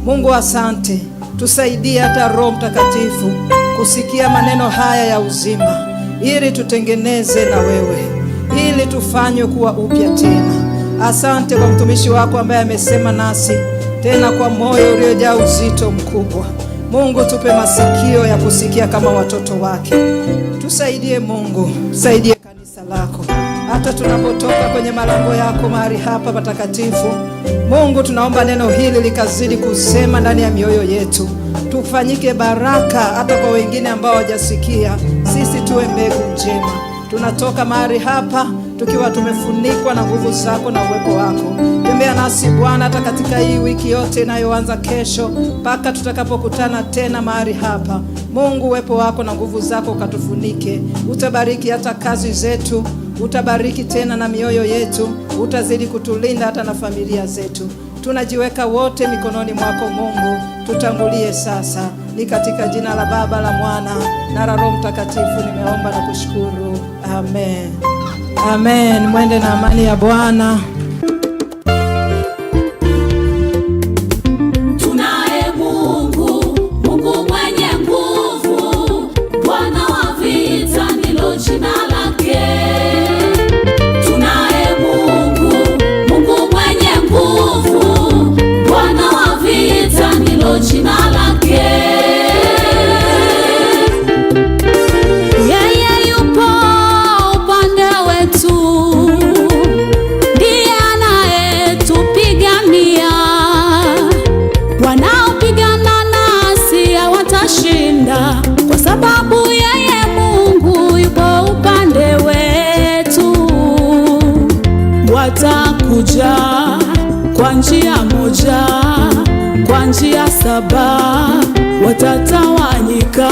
Mungu, asante. Tusaidie hata Roho Mtakatifu kusikia maneno haya ya uzima, ili tutengeneze na wewe, ili tufanywe kuwa upya tena. Asante kwa mtumishi wako ambaye amesema nasi tena kwa moyo uliojaa uzito mkubwa. Mungu, tupe masikio ya kusikia kama watoto wake. Tusaidie Mungu, saidie kanisa lako hata tunapotoka kwenye malango yako mahali hapa patakatifu. Mungu, tunaomba neno hili likazidi kusema ndani ya mioyo yetu, tufanyike baraka hata kwa wengine ambao hawajasikia. Sisi tuwe mbegu njema. Tunatoka mahali hapa tukiwa tumefunikwa na nguvu zako na uwepo wako. Tembea nasi Bwana hata katika hii wiki yote inayoanza kesho mpaka tutakapokutana tena mahali hapa. Mungu, uwepo wako na nguvu zako ukatufunike. Utabariki hata kazi zetu, utabariki tena na mioyo yetu, utazidi kutulinda hata na familia zetu. Tunajiweka wote mikononi mwako Mungu, tutangulie sasa. Ni katika jina la Baba, la Mwana na la Roho Mtakatifu nimeomba na kushukuru. Amen. Amen. Mwende na amani ya Bwana. Tunaye Mungu, Mungu mwenye nguvu, Bwana wa vita ndilo jina lake. Tunaye Mungu, Mungu mwenye nguvu, Bwana wa vita ndilo jina lake. Yeye yupo upande wetu, ndiye anayetupigania. Wanaopigana nasi hawatashinda, kwa sababu yeye Mungu yupo upande wetu. Watakuja kwa njia moja, kwa njia 7 watatawanyika.